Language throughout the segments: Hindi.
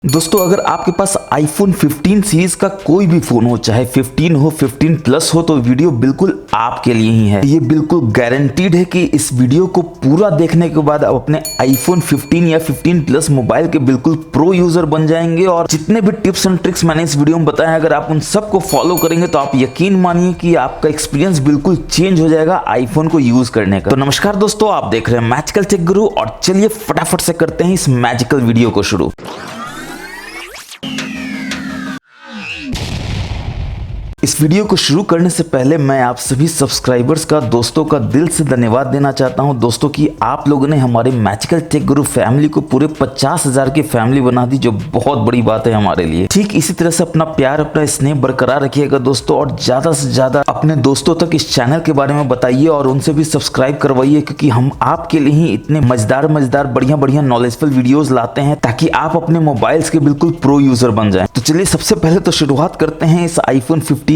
दोस्तों अगर आपके पास iPhone 15 सीरीज का कोई भी फोन हो, चाहे 15 हो 15 प्लस हो, तो वीडियो बिल्कुल आपके लिए ही है। ये बिल्कुल गारंटीड है कि इस वीडियो को पूरा देखने के बाद आप अपने iPhone 15 या 15 प्लस मोबाइल के बिल्कुल प्रो यूजर बन जाएंगे। और जितने भी टिप्स एंड ट्रिक्स मैंने इस वीडियो में बताया, अगर आप उन सबको फॉलो करेंगे तो आप यकीन मानिए कि आपका एक्सपीरियंस बिल्कुल चेंज हो जाएगा आईफोन को यूज करने का। तो नमस्कार दोस्तों, आप देख रहे हैं मैजिकल टेक गुरु और चलिए फटाफट से करते हैं इस मैजिकल वीडियो को शुरू। इस वीडियो को शुरू करने से पहले मैं आप सभी सब्सक्राइबर्स का, दोस्तों का दिल से धन्यवाद देना चाहता हूं दोस्तों कि आप लोगों ने हमारे मैजिकल टेक गुरु फैमिली को पूरे 50,000 की फैमिली बना दी, जो बहुत बड़ी बात है हमारे लिए। ठीक इसी तरह से अपना प्यार, अपना स्नेह बरकरार रखिएगा दोस्तों, और ज्यादा से ज्यादा अपने दोस्तों तक इस चैनल के बारे में बताइए और उनसे भी सब्सक्राइब करवाइए, क्योंकि हम आपके लिए ही इतने मजेदार बढ़िया नॉलेजफुल वीडियोज लाते हैं ताकि आप अपने मोबाइल्स के बिल्कुल प्रो यूजर बन जाए। तो चलिए सबसे पहले तो शुरुआत करते हैं इस iPhone 15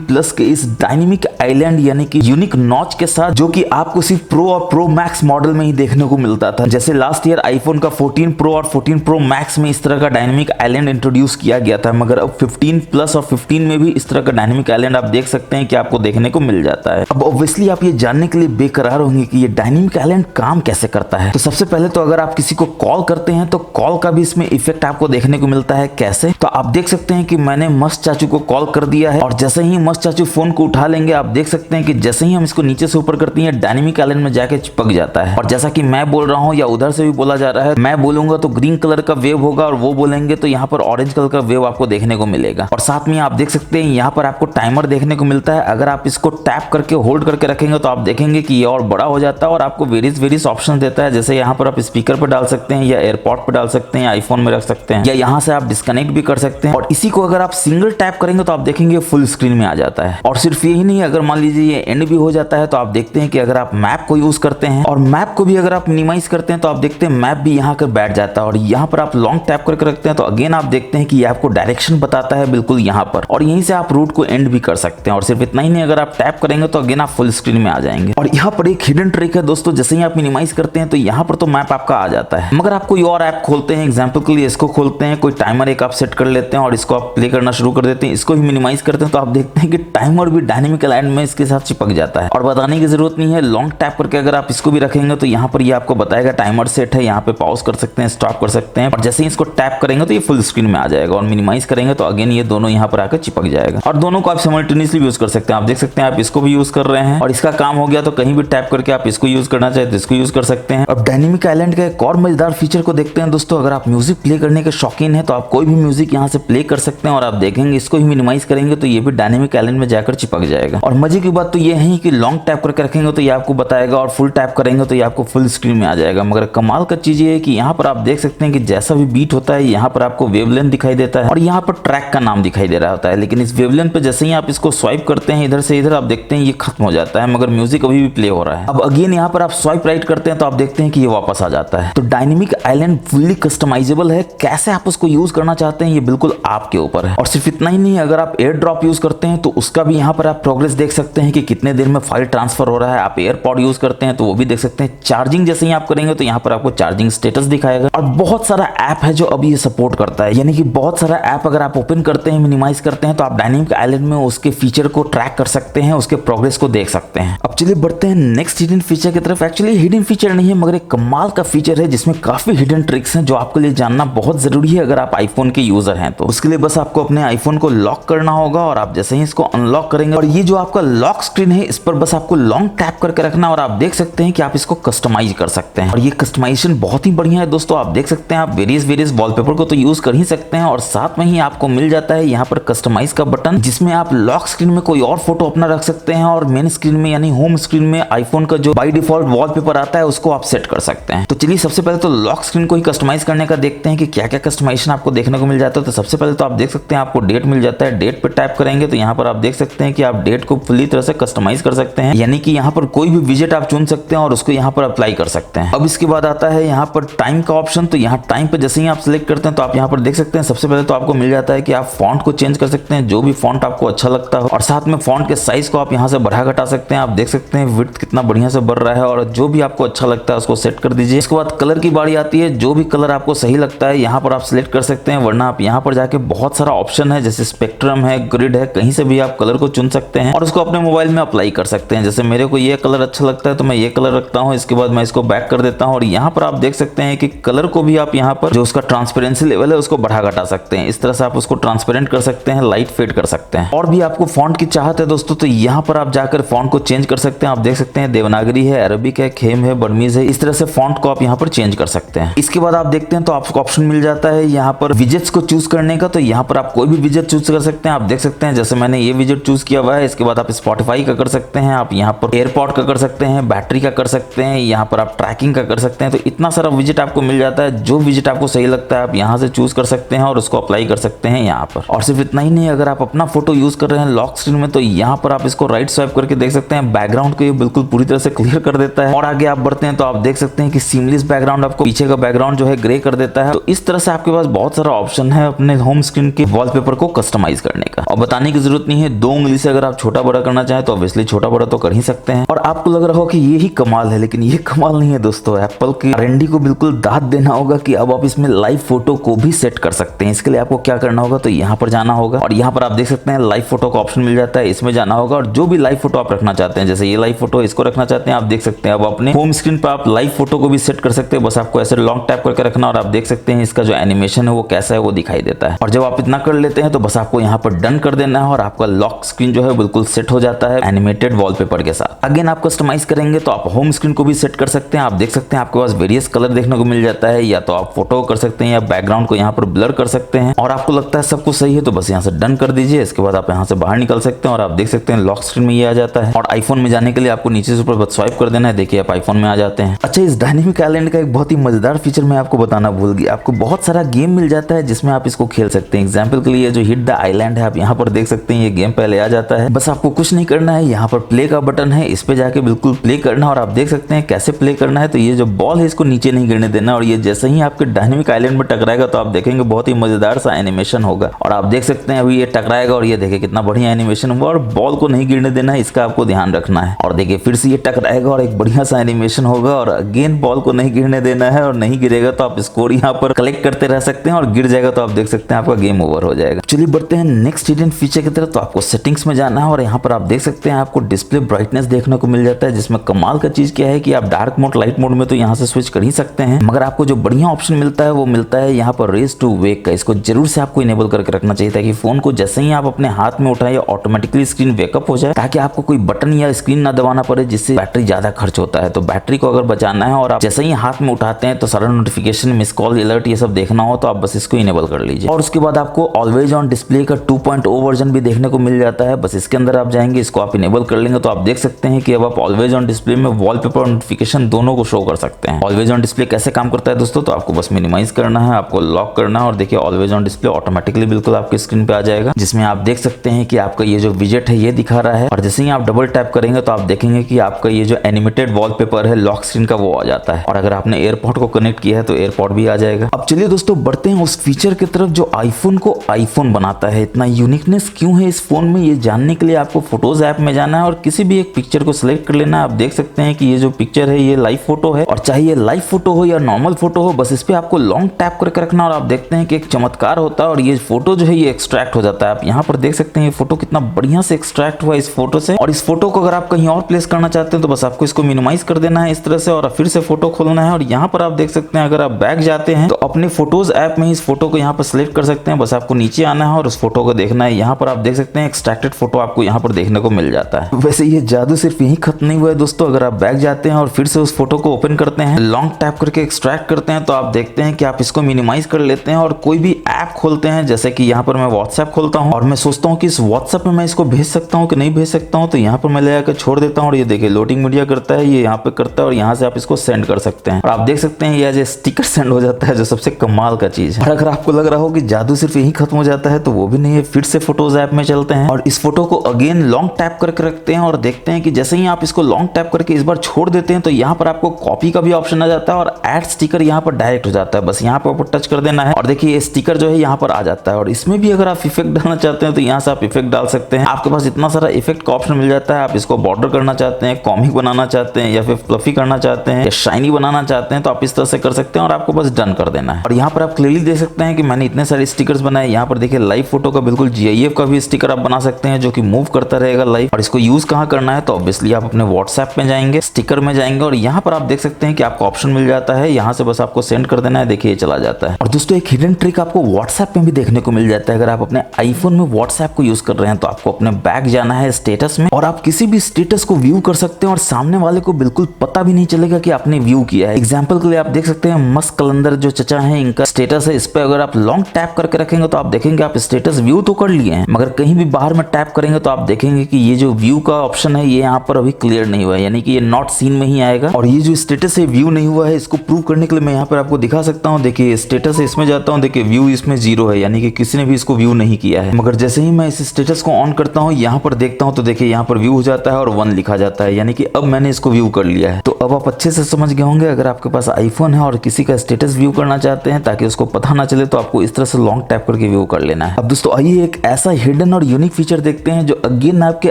प्लस के इस डायनेमिक आइलैंड यानी कि यूनिक नॉच के साथ, जो कि आपको सिर्फ प्रो और प्रो मैक्स मॉडल में ही देखने को मिलता था। जैसे लास्ट ईयर आईफोन का 14 प्रो और 14 प्रो मैक्स में इस तरह का डायनेमिक आइलैंड इंट्रोड्यूस किया गया था, मगर अब 15 प्लस और 15 में भी इस तरह का डायनेमिक आइलैंड आप देख सकते हैं कि आपको देखने को मिल जाता है। अब ऑब्वियसली आप ये जानने के लिए बेकरार होंगे कि ये डायनेमिक आइलैंड काम कैसे करता है। तो सबसे पहले तो अगर आप किसी को कॉल करते हैं तो कॉल का भी इसमें इफेक्ट आपको देखने को मिलता है। कैसे? तो आप देख सकते हैं कि मैंने मस्त चाचू को कॉल कर दिया है, और जैसे ही मस्त चाचू फोन को उठा लेंगे, आप देख सकते हैं कि जैसे ही हम इसको नीचे से ऊपर करते हैं डायनेमिक आइलैंड में जाके चिपक जाता है। और जैसा कि मैं बोल रहा हूं या उधर से भी बोला जा रहा है, मैं बोलूंगा तो ग्रीन कलर का वेव होगा और वो बोलेंगे तो यहाँ पर ऑरेंज कलर का वेव आपको देखने को मिलेगा। और साथ में आप देख सकते हैं यहाँ पर आपको टाइमर देखने को मिलता है। अगर आप इसको टैप करके होल्ड करके रखेंगे तो आप देखेंगे कि ये और बड़ा हो जाता है और आपको वेरियस ऑप्शन देता है। जैसे यहाँ पर आप स्पीकर पर डाल सकते हैं या एयरपॉड पर डाल सकते हैं, आईफोन में रख सकते हैं, या यहाँ से आप डिस्कनेक्ट भी कर सकते हैं। और इसी को अगर आप सिंगल टैप करेंगे तो आप देखेंगे फुल स्क्रीन में आ जाता है। और सिर्फ यही नहीं, अगर मान लीजिए ये एंड भी हो जाता है तो आप देखते हैं कि अगर आप मैप को यूज करते हैं और मैप को भी अगर आप मिनिमाइज करते हैं तो आप देखते हैं मैप भी यहाँ कर बैठ जाता है। और यहाँ पर आप लॉन्ग टैप करके रखते हैं तो अगेन आप देखते हैं कि ये आपको डायरेक्शन बताता है बिल्कुल यहाँ पर, और यहीं से आप रूट को एंड भी कर सकते हैं। और सिर्फ इतना ही नहीं, अगर आप टैप करेंगे तो अगेन आप फुल स्क्रीन में आ जाएंगे। और यहाँ पर एक हिडन ट्रिक है दोस्तों, जैसे ही आप मिनिमाइज करते हैं तो यहाँ पर तो मैप आपका आ जाता है, मगर आप कोई और ऐप खोलते हैं, एग्जाम्पल के लिए इसको खोलते हैं, कोई टाइमर एक आप सेट कर लेते हैं और इसको आप प्ले करना शुरू कर देते हैं, इसको भी मिनिमाइज करते हैं तो आप देखते हैं कि टाइमर भी डायनेमिक आइलैंड में इसके साथ चिपक जाता है। और बताने की जरूरत नहीं है, लॉन्ग टैप करके अगर आप इसको भी रखेंगे तो यहाँ पर ये आपको बताएगा टाइमर सेट है, यहाँ पे पॉज कर सकते हैं, स्टॉप कर सकते हैं। और जैसे ही इसको टैप करेंगे तो ये फुल स्क्रीन में आ जाएगा, और मिनिमाइज करेंगे तो अगेन ये दोनों यहाँ पर आकर चिपक जाएगा। और दोनों को आप सिमल्टेनियसली यूज कर सकते हैं। आप देख सकते हैं आप इसको भी यूज कर रहे हैं और इसका काम हो गया तो कहीं भी टैप करके आप इसको यूज करना चाहे तो इसको यूज कर सकते हैं। अब डायनेमिक आइलैंड का एक और मजेदार फीचर को देखते हैं दोस्तों। अगर आप म्यूजिक प्ले करने के शौकीन है तो आप कोई भी म्यूजिक यहाँ से प्ले कर सकते हैं, और आप देखेंगे इसको ही मिनिमाइज करेंगे तो ये भी डायनेमिक आइलैंड में जाकर चिपक जाएगा। और मजे की बात तो ये है कि लॉन्ग टैप करके रखेंगे तो ये आपको बताएगा, और फुल टैप करेंगे तो ये आपको फुल स्क्रीन में आ जाएगा। मगर कमाल का चीज ये है कि यहाँ पर आप देख सकते हैं कि जैसा भी बीट होता है यहाँ पर आपको वेवलेंथ दिखाई देता है और यहाँ पर ट्रैक का नाम दिखाई दे रहा होता है। लेकिन इस वेवलेंथ पे जैसे ही आप इसको स्वाइप करते हैं इधर से इधर, आप देखते हैं ये खत्म हो जाता है, मगर म्यूजिक अभी भी प्ले हो रहा है। अब अगेन यहाँ पर आप स्वाइप राइट करते हैं तो आप देखते हैं कि ये वापस आ जाता है। तो डायनेमिक आइलैंड फुल्ली कस्टमाइजेबल है, कैसे आप उसको यूज करना चाहते हैं ये बिल्कुल आपके ऊपर है। और सिर्फ इतना ही नहीं, अगर आप एयर ड्रॉप यूज करते हैं तो उसका भी यहाँ पर आप प्रोग्रेस देख सकते हैं कि कितने देर में फाइल ट्रांसफर हो रहा है। आप एयरपॉड यूज करते हैं तो वो भी देख सकते हैं। चार्जिंग जैसे ही आप करेंगे तो यहाँ पर आपको चार्जिंग स्टेटस दिखाएगा। और बहुत सारा ऐप है जो अभी ये सपोर्ट करता है, यानी कि बहुत सारा ऐप अगर आप ओपन करते हैं, मिनिमाइज करते हैं तो आप डायनेमिक आइलैंड में उसके फीचर को ट्रैक कर सकते हैं, उसके प्रोग्रेस को देख सकते हैं। अब चलिए बढ़ते हैं नेक्स्ट हिडन फीचर की तरफ। एक्चुअली हिडन फीचर नहीं है, मगर एक कमाल का फीचर है जिसमें काफी हिडन ट्रिक्स हैं जो आपके लिए जानना बहुत जरूरी है अगर आप आईफोन के यूजर हैं। तो उसके लिए बस आपको अपने आईफोन को लॉक करना होगा, और आप जैसे ही इसको अनलॉक करेंगे और ये जो आपका लॉक स्क्रीन है इस पर बस आपको लॉन्ग टैप करके रखना, और आप देख सकते हैं कि आप इसको कस्टमाइज कर सकते हैं। और ये कस्टमाइजेशन बहुत ही बढ़िया है दोस्तों। आप देख सकते हैं आप वेरियस वॉलपेपर को तो यूज कर ही सकते हैं, और साथ में ही आपको मिल जाता है यहाँ पर कस्टमाइज का बटन, जिसमें आप लॉक स्क्रीन में कोई और फोटो अपना रख सकते हैं, और मेन स्क्रीन में यानी होम स्क्रीन में आईफोन का जो बाय डिफॉल्ट वॉलपेपर आता है उसको आप सेट कर सकते हैं। तो चलिए सबसे पहले तो लॉक स्क्रीन को ही कस्टमाइज करने का देखते हैं कि क्या क्या कस्टमाइजेशन आपको देखने को मिल जाता है। तो सबसे पहले तो आप देख सकते हैं आपको डेट मिल जाता है, डेट पे टैप करेंगे जाएंगे तो यहाँ पर आप देख सकते हैं कि आप डेट को पूरी तरह से कस्टमाइज कर सकते हैं, यानी कि यहाँ पर कोई भी विजेट आप चुन सकते हैं और उसको यहाँ पर अप्लाई कर सकते हैं। अब इसके बाद आता है यहाँ पर टाइम का ऑप्शन। तो यहाँ टाइम पे जैसे ही आप सिलेक्ट करते हैं तो आप यहाँ पर देख सकते हैं सबसे पहले तो आपको मिल जाता है कि आप फॉन्ट को चेंज कर सकते हैं, जो भी फॉन्ट आपको अच्छा लगता हो, और साथ में फॉन्ट के साइज को आप यहाँ से बढ़ा घटा सकते हैं। आप देख सकते हैं विड्थ कितना बढ़िया से बढ़ रहा है, और जो भी आपको अच्छा लगता है उसको सेट कर दीजिए। इसके बाद कलर की बारी आती है, जो भी कलर आपको सही लगता है यहाँ पर आप सिलेक्ट कर सकते हैं, वरना आप यहाँ पर जाके बहुत सारा ऑप्शन है जैसे स्पेक्ट्रम है, ग्रिड है, कहीं से भी आप कलर को चुन सकते हैं और उसको अपने मोबाइल में अप्लाई कर सकते हैं। जैसे मेरे को ये कलर अच्छा लगता है तो मैं ये कलर रखता हूँ, इसके बाद मैं इसको बैक कर देता हूँ और यहाँ पर आप देख सकते हैं कि कलर को भी आप यहाँ पर जो उसका ट्रांसपेरेंसी लेवल है उसको बढ़ा घटा सकते हैं। इस तरह से आप उसको ट्रांसपेरेंट कर सकते हैं, लाइट फेड कर सकते हैं। और भी आपको फॉन्ट की चाहत है दोस्तों तो यहाँ पर आप जाकर फॉन्ट को चेंज कर सकते हैं। आप देख सकते हैं देवनागरी है, अरबिक है, खेम है, बर्मीज है, इस तरह से फॉन्ट को आप यहाँ पर चेंज कर सकते हैं। इसके बाद आप देखते हैं तो आपको ऑप्शन मिल जाता है यहाँ पर विजेट्स को चूज करने का। तो यहाँ पर आप कोई भी विजेट चूज कर सकते हैं। आप देख सकते हैं जैसे मैंने ये विजेट चूज किया हुआ है। इसके बाद आप स्पॉटिफाई का कर सकते हैं, आप यहाँ पर एयरपॉड का कर सकते हैं, बैटरी का कर सकते हैं, यहाँ पर आप ट्रैकिंग का कर सकते हैं। तो इतना सारा विजेट आपको मिल जाता है, जो विजेट आपको सही लगता है आप यहाँ से चूज कर सकते हैं और उसको अप्लाई कर सकते हैं यहाँ पर। और सिर्फ इतना ही नहीं, अगर आप अपना फोटो यूज कर रहे हैं लॉक स्क्रीन में तो यहाँ पर आप इसको राइट स्वाइप करके देख सकते हैं बैकग्राउंड को ये बिल्कुल पूरी तरह से क्लियर कर देता है। और आगे आप बढ़ते हैं तो आप देख सकते हैं कि सीमलेस बैकग्राउंड आपको पीछे का बैकग्राउंड जो है ग्रे कर देता है। तो इस तरह से आपके पास बहुत सारा ऑप्शन है अपने होम स्क्रीन के वॉलपेपर को कस्टमाइज करने का। और बताने की जरूरत नहीं है, 2 उंगली से अगर आप छोटा बड़ा करना चाहें तो ऑब्वियसली छोटा बड़ा तो कर ही सकते हैं। और आपको लग रहा हो कि ये ही कमाल है, लेकिन ये कमाल नहीं है दोस्तों। एप्पल की R&D को बिल्कुल दाद देना होगा कि अब आप इसमें लाइव फोटो को भी सेट कर सकते हैं। इसके लिए आपको क्या करना होगा, तो यहाँ पर जाना होगा और यहाँ पर आप देख सकते हैं लाइव फोटो का ऑप्शन मिल जाता है, इसमें जाना होगा और जो भी लाइव फोटो आप रखना चाहते हैं, जैसे ये लाइव फोटो इसको रखना चाहते हैं, आप देख सकते हैं अब अपने होम स्क्रीन पर आप लाइव फोटो को भी सेट कर सकते हैं। बस आपको ऐसे लॉन्ग टैप करके रखना और आप देख सकते हैं इसका जो एनिमेशन है वो कैसा है वो दिखाई देता है। और जब आप इतना कर लेते हैं तो बस आपको यहाँ पर डन कर देना है और आपका लॉक स्क्रीन जो है बिल्कुल सेट हो जाता है एनिमेटेड वॉलपेपर के साथ। अगेन आप कस्टमाइज करेंगे तो आप होम स्क्रीन को भी सेट कर सकते हैं। आप देख सकते हैं आपके पास वेरियस कलर देखने को मिल जाता है, या तो आप फोटो कर सकते हैं या बैकग्राउंड को यहाँ पर ब्लर कर सकते हैं। और आपको लगता है सब कुछ सही है तो बस यहाँ से डन कर दीजिए। इसके बाद आप यहाँ से बाहर निकल सकते हैं और आप देख सकते हैं लॉक स्क्रीन में ये आ जाता है। और आईफोन में जाने के लिए आपको नीचे से ऊपर बस स्वाइप कर देना है, देखिए आप आईफोन में आ जाते हैं। अच्छा, इस डायनेमिक आइलैंड का एक बहुत ही मजेदार फीचर मैं आपको बताना भूल गया। आपको बहुत सारा गेम मिल जाता है जिसमें आप इसको खेल सकते हैं। एग्जाम्पल के लिए जो हिट द आइलैंड है आप यहाँ पर देख सकते हैं, ये गेम पहले आ जाता है। बस आपको कुछ नहीं करना है, यहाँ पर प्ले का बटन है, इस पे जाके बिल्कुल प्ले करना। और आप देख सकते हैं कैसे प्ले करना है, तो ये जो बॉल है इसको नीचे नहीं गिरने देना और ये जैसे ही आपके डायनेमिक आइलैंड में टकराएगा तो आप देखेंगे बहुत ही मजेदार सा एनिमेशन होगा। और आप देख सकते हैं अभी ये टकराएगा और ये देखिए कितना बढ़िया एनिमेशन हुआ। और बॉल को नहीं गिरने देना है, इसका आपको ध्यान रखना है। और देखिए फिर से ये टकराएगा और एक बढ़िया सा एनिमेशन होगा और अगेन बॉल को नहीं गिरने देना है। और नहीं गिरेगा तो आप स्कोर यहाँ पर कलेक्ट करते रह सकते हैं और गिर जाएगा तो आप देख सकते हैं आपका गेम ओवर हो जाएगा। चलिए बढ़ते हैं नेक्स्ट हिडन फीचर की तरफ। तो आपको सेटिंग्स में जाना है और यहाँ पर आप देख सकते हैं आपको डिस्प्ले ब्राइटनेस देखने को मिल जाता है, जिसमें कमाल का चीज क्या है कि आप डार्क मोड लाइट मोड में तो यहाँ से स्विच कर ही सकते हैं, मगर आपको जो बढ़िया ऑप्शन मिलता है वो मिलता है यहाँ पर रेज टू वेक का। इसको जरूर से आपको इनेबल करके रखना चाहिए ताकि फोन को जैसे ही आप अपने हाथ में उठाएं ऑटोमेटिकली स्क्रीन वेकअप हो जाए, ताकि आपको कोई बटन या स्क्रीन ना दबाना पड़े जिससे बैटरी ज्यादा खर्च होता है। तो बैटरी को अगर बचाना है और आप जैसे ही हाथ में उठाते हैं तो सारा नोटिफिकेशन, मिस कॉल, अलर्ट ये सब देखना हो तो आप बस इसको इनेबल कर लीजिए। और उसके बाद आपको ऑलवेज ऑन डिस्प्ले का 2.0 वर्जन भी देखने को मिल जाता है। बस इसके अंदर आप जाएंगे, इसको आप इनेबल कर लेंगे तो आप देख सकते हैं कि अब आप ऑलवेज ऑन डिस्प्ले में वॉलपेपर और नोटिफिकेशन दोनों को शो कर सकते हैं। ऑलवेज ऑन डिस्प्ले कैसे काम करता है दोस्तों, तो आपको बस मिनिमाइज करना है, आपको लॉक करना है और देखिए ऑलवेज ऑन डिस्प्ले ऑटोमेटिकली बिल्कुल आपकी स्क्रीन पे आ जाएगा, जिसमें आप देख सकते हैं कि आपका ये जो विजेट है ये दिखा रहा है। और जैसे ही आप डबल टैप करेंगे तो आप देखेंगे कि आपका ये जो एनिमेटेड वॉलपेपर है लॉक स्क्रीन का वो आ जाता है। और अगर आपने एयरपॉड को कनेक्ट किया है तो एयरपॉड भी आ जाएगा। अब चलिए दोस्तों बढ़ते हैं उस फीचर की तरफ जो आईफोन को आईफोन बनाता है। इतना यूनिकनेस क्यों है इस फोन में, ये जानने के लिए आपको फोटोज ऐप में जाना है और किसी भी एक पिक्चर को सिलेक्ट कर लेना है। आप देख सकते हैं कि ये जो पिक्चर है ये लाइव फोटो है, और चाहे ये लाइव फोटो हो या नॉर्मल फोटो हो, बस इस पे आपको लॉन्ग टैप करके रखना और आप देखते हैं कि एक चमत्कार होता है और ये फोटो जो है ये एक्सट्रैक्ट हो जाता है। आप यहाँ पर देख सकते हैं ये फोटो कितना बढ़िया से एक्सट्रैक्ट हुआ इस फोटो से। और इस फोटो को अगर आप कहीं और प्लेस करना चाहते हैं तो बस आपको इसको मिनिमाइज कर देना है इस तरह से और फिर से फोटो खोलना है। और यहाँ पर आप देख सकते हैं अगर आप बैक जाते हैं तो अपने फोटोज ऐप में इस फोटो को यहाँ पर सिलेक्ट कर सकते हैं। बस आपको नीचे आना है और उस फोटो को देखना है। यहाँ पर आप देख सकते हैं एक्सट्रैक्टेड फोटो आपको यहाँ पर देखने को मिल जाता है। वैसे ये जादू सिर्फ यही खत्म नहीं हुआ है दोस्तों, अगर आप बैक जाते हैं और फिर से उस फोटो को ओपन करते हैं, लॉन्ग टैप करके एक्सट्रैक्ट करते हैं तो आप देखते हैं कि आप इसको मिनिमाइज कर लेते हैं और कोई भी ऐप खोलते हैं, जैसे कि यहाँ पर मैं व्हाट्सएप खोलता हूँ और मैं सोचता हूँ कि इस व्हाट्सएप में मैं इसको भेज सकता हूँ कि नहीं भेज सकता हूँ, तो यहाँ पर मैं ले आकर छोड़ देता हूँ और ये देखिए लोडिंग मीडिया करता है, ये यहाँ पे करता है और यहाँ से आप इसको सेंड कर सकते हैं। और आप देख सकते हैं ये एज ए स्टिकर सेंड हो जाता है, जो सबसे कमाल का चीज है। और अगर आपको लग रहा हो कि जादू सिर्फ यही खत्म हो जाता है तो वो भी नहीं है, फिर से फोटोज ऐप में चलते हैं और इस फोटो को अगेन लॉन्ग टैप करके रखते हैं और देखते हैं कि जैसे ही आप इसको लॉन्ग टैप करके इस बार छोड़ देते हैं तो यहाँ पर आपको कॉपी का भी ऑप्शन आ जाता है और ऐड स्टिकर यहाँ पर डायरेक्ट हो जाता है। बस यहाँ पर आपको टच कर देना है और देखिए ये स्टिकर जो है यहाँ पर आ जाता है। और इसमें भी अगर आप इफेक्ट डालना चाहते हैं तो यहाँ से आप इफेक्ट डाल सकते हैं। आपके पास इतना सारा इफेक्ट का ऑप्शन मिल जाता है। आप इसको बॉर्डर करना चाहते हैं, कॉमिक बनाना चाहते हैं या फिर फ्लफी करना चाहते हैं या शाइनी बनाना चाहते हैं तो आप इस तरह से कर सकते हैं और आपको बस डन कर देना है। और यहाँ पर आप क्लियरली देख सकते हैं कि मैंने इतने सारे स्टिकर्स बनाए। यहाँ पर देखिए लाइव फोटो का बिल्कुल GIF का भी स्टिकर आप बना सकते हैं जो कि मूव करता रहेगा लाइव। और इसको यूज कहाँ करना है तो ऑब्वियसली आप अपने व्हाट्सएप में जाएंगे, स्टिकर में जाएंगे और यहाँ पर आप देख सकते हैं कि आपको ऑप्शन मिल जाता है। यहाँ से बस आपको सेंड कर देना है, देखिए ये चला जाता है। और दोस्तों एक हिडन ट्रिक आपको व्हाट्सएप में भी देखने को मिल जाता है। अगर आप अपने आईफोन में व्हाट्सएप को यूज कर रहे हैं तो आपको अपने बैक जाना है स्टेटस में और आप किसी भी स्टेटस को व्यू कर सकते हैं और सामने वाले को बिल्कुल पता भी नहीं चलेगा कि आपने व्यू किया है। एग्जाम्पल के लिए आप देख सकते हैं मस्त कलंदर जो चचा है इनका स्टेटस है, इस पे अगर आप लॉन्ग टैप करके रखेंगे तो आप देखेंगे आप स्टेटस व्यू तो कर लिए हैं मगर कहीं भी बाहर में टैप करेंगे तो आप देखेंगे कि ये जो व्यू का ऑप्शन है ये यहाँ पर अभी क्लियर नहीं हुआ है, यानी कि ये नॉट सीन में ही आएगा। और ये जो स्टेटस है व्यू नहीं हुआ है इसको प्रूव करने के लिए मैं यहाँ पर आपको दिखा सकता हूँ। देखिए स्टेटस है, इसमें जाता हूँ, देखिए व्यू इसमें 0 है, यानी कि किसी ने भी इसको व्यू नहीं किया है। मगर जैसे ही मैं इस स्टेटस को ऑन करता हूँ यहाँ पर देखता हूँ तो देखिए यहाँ पर व्यू हो जाता है और 1 लिखा जाता है, यानी कि अब मैंने इसको व्यू कर लिया है। तो अब आप अच्छे से समझ गए होंगे अगर आपके पास आईफोन है और किसी का स्टेटस व्यू करना चाहते हैं ताकि उसको पता ना चले तो आपको इस तरह से लॉन्ग टैप करके व्यू कर लेना है। अब दोस्तों आइए एक ऐसा हिडन और यूनिक फीचर देखते हैं जो अगेन आपके